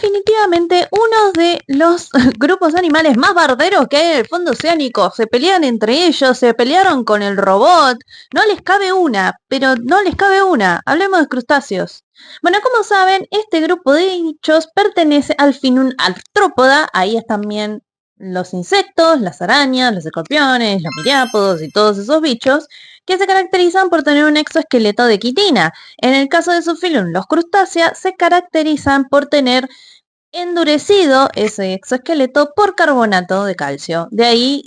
definitivamente uno de los grupos animales más barderos que hay en el fondo oceánico. Se pelean entre ellos, se pelearon con el robot. No les cabe una, pero no les cabe una. Hablemos de crustáceos. Bueno, como saben, este grupo de bichos pertenece al finum artrópoda. Ahí están bien los insectos, las arañas, los escorpiones, los miriápodos y todos esos bichos que se caracterizan por tener un exoesqueleto de quitina. En el caso de su filum, los crustáceos se caracterizan por tener endurecido ese exoesqueleto por carbonato de calcio. De ahí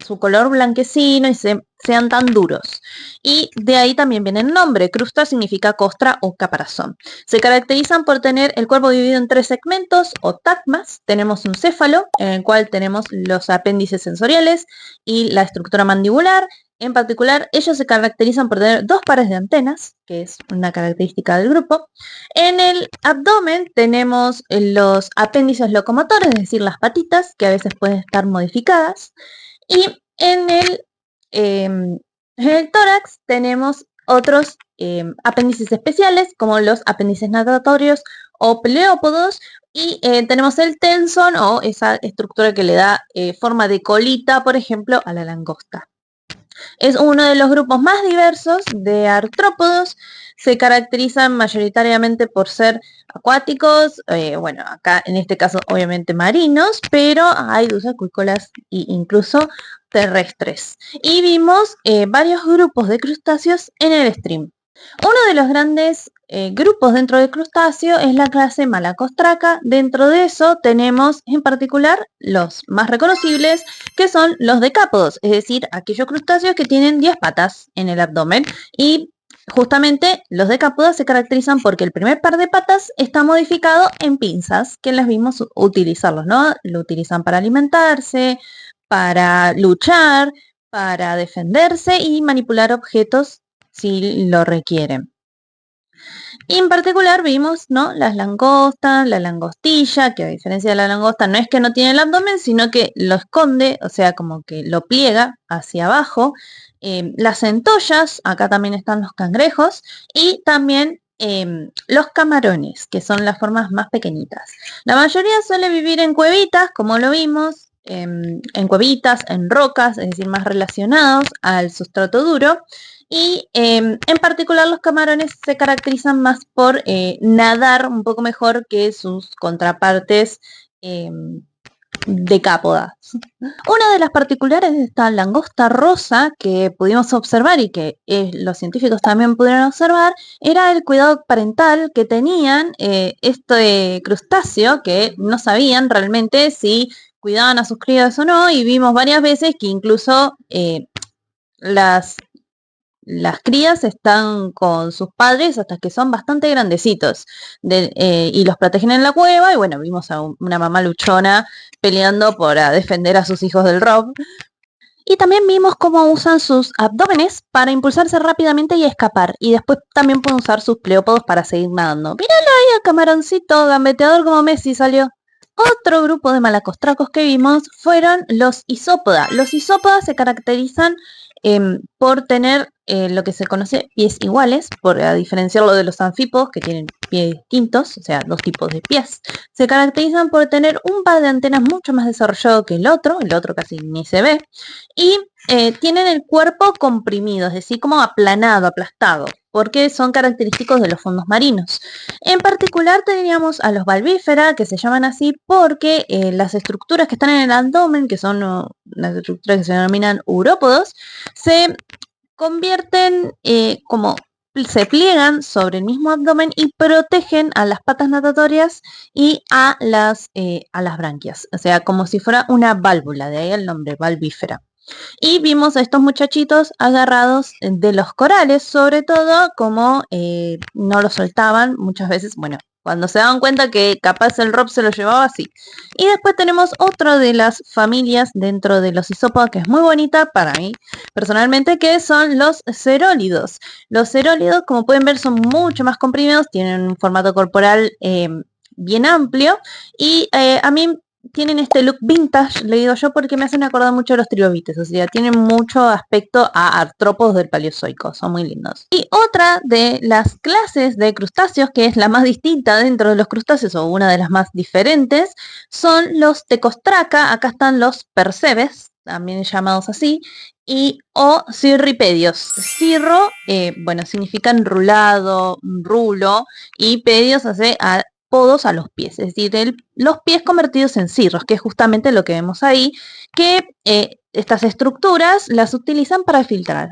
su color blanquecino y sean tan duros. Y de ahí también viene el nombre. Crusta significa costra o caparazón. Se caracterizan por tener el cuerpo dividido en 3 segmentos o tagmas. Tenemos un céfalo, en el cual tenemos los apéndices sensoriales y la estructura mandibular. En particular, ellos se caracterizan por tener 2 pares de antenas, que es una característica del grupo. En el abdomen tenemos los apéndices locomotores, es decir, las patitas, que a veces pueden estar modificadas. Y en el tórax tenemos otros apéndices especiales, como los apéndices natatorios o pleópodos, y tenemos el tenson o esa estructura que le da forma de colita, por ejemplo, a la langosta. Es uno de los grupos más diversos de artrópodos. Se caracterizan mayoritariamente por ser acuáticos, bueno, acá en este caso obviamente marinos, pero hay acuícolas e incluso terrestres. Y vimos varios grupos de crustáceos en el stream. Uno de los grandes grupos dentro del crustáceo es la clase Malacostraca. Dentro de eso tenemos en particular los más reconocibles, que son los decápodos, es decir, aquellos crustáceos que tienen 10 patas en el abdomen. Y justamente los decápodos se caracterizan porque el primer par de patas está modificado en pinzas, que las vimos utilizarlos, ¿no? Lo utilizan para alimentarse, para luchar, para defenderse y manipular objetos si lo requieren. Y en particular vimos, ¿no?, las langostas, la langostilla, que a diferencia de la langosta no es que no tiene el abdomen, sino que lo esconde, o sea, como que lo pliega hacia abajo. Las centollas, acá también están los cangrejos, y también los camarones, que son las formas más pequeñitas. La mayoría suele vivir en cuevitas, como lo vimos, en cuevitas, en rocas, es decir, más relacionados al sustrato duro. Y en particular los camarones se caracterizan más por nadar un poco mejor que sus contrapartes decápodas. Una de las particulares de esta langosta rosa que pudimos observar y que los científicos también pudieron observar era el cuidado parental que tenían este crustáceo, que no sabían realmente si cuidaban a sus crías o no, y vimos varias veces que incluso las crías están con sus padres hasta que son bastante grandecitos y los protegen en la cueva. Y bueno, vimos a una mamá luchona peleando para defender a sus hijos del rob. Y también vimos cómo usan sus abdómenes para impulsarse rápidamente y escapar. Y después también pueden usar sus pleópodos para seguir nadando. Míralo ahí al camaroncito, gambeteador como Messi salió. Otro grupo de malacostracos que vimos fueron los isópoda. Los isópodas se caracterizan por tener lo que se conoce pies iguales, por diferenciarlo de los anfípodos que tienen pies distintos, o sea, 2 tipos de pies. Se caracterizan por tener un par de antenas mucho más desarrollado que el otro casi ni se ve, y tienen el cuerpo comprimido, es decir, como aplanado, aplastado, porque son característicos de los fondos marinos. En particular teníamos a los valvífera, que se llaman así porque las estructuras que están en el abdomen, que son las estructuras que se denominan urópodos, se convierten como se pliegan sobre el mismo abdomen y protegen a las patas natatorias y a las branquias, o sea, como si fuera una válvula, de ahí el nombre, valvífera. Y vimos a estos muchachitos agarrados de los corales, sobre todo, como no los soltaban muchas veces, bueno, cuando se daban cuenta que capaz el rob se lo llevaba así. Y después tenemos otra de las familias dentro de los isópodos que es muy bonita para mí, personalmente, que son los cerólidos. Los cerólidos, como pueden ver, son mucho más comprimidos, tienen un formato corporal bien amplio y a mí tienen este look vintage, le digo yo, porque me hacen acordar mucho a los trilobites, o sea, tienen mucho aspecto a artrópodos del Paleozoico, son muy lindos. Y otra de las clases de crustáceos, que es la más distinta dentro de los crustáceos, o una de las más diferentes, son los Tecostraca. Acá están los Percebes, también llamados así, y o cirripedios. Cirro, bueno, significa enrulado, rulo, y pedios hace podos a los pies, es decir, los pies convertidos en cirros, que es justamente lo que vemos ahí, que estas estructuras las utilizan para filtrar.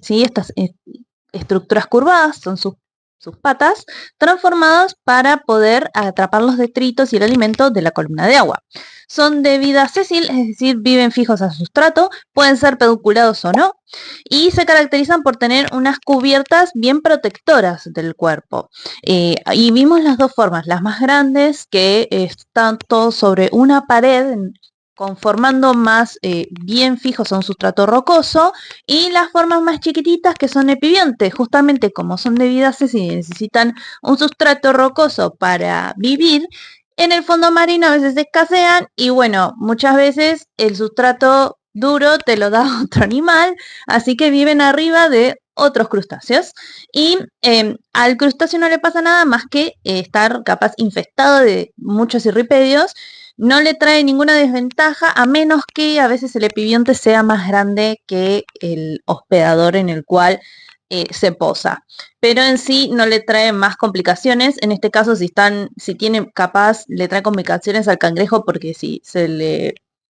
¿Sí? Estas estructuras curvadas son sus patas transformadas para poder atrapar los detritos y el alimento de la columna de agua. Son de vida sésil, es decir, viven fijos al sustrato, pueden ser pedunculados o no, y se caracterizan por tener unas cubiertas bien protectoras del cuerpo. Y vimos las dos formas, las más grandes, que están todos sobre una pared, conformando más bien fijos a un sustrato rocoso, y las formas más chiquititas, que son epibiontes, justamente como son de vida sésil y necesitan un sustrato rocoso para vivir. En el fondo marino a veces escasean y bueno, muchas veces el sustrato duro te lo da otro animal, así que viven arriba de otros crustáceos. Y al crustáceo no le pasa nada más que estar capaz infestado de muchos cirripedios. No le trae ninguna desventaja, a menos que a veces el epibionte sea más grande que el hospedador en el cual se posa. Pero en sí no le trae más complicaciones. En este caso, si tiene capaz, le trae complicaciones al cangrejo, porque si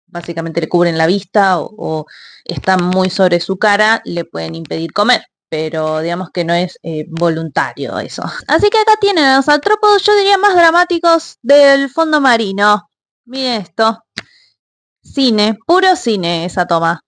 básicamente le cubren la vista o están muy sobre su cara, le pueden impedir comer. Pero digamos que no es voluntario eso. Así que acá tienen los artrópodos, yo diría, más dramáticos del fondo marino. Miren esto. Cine, puro cine esa toma.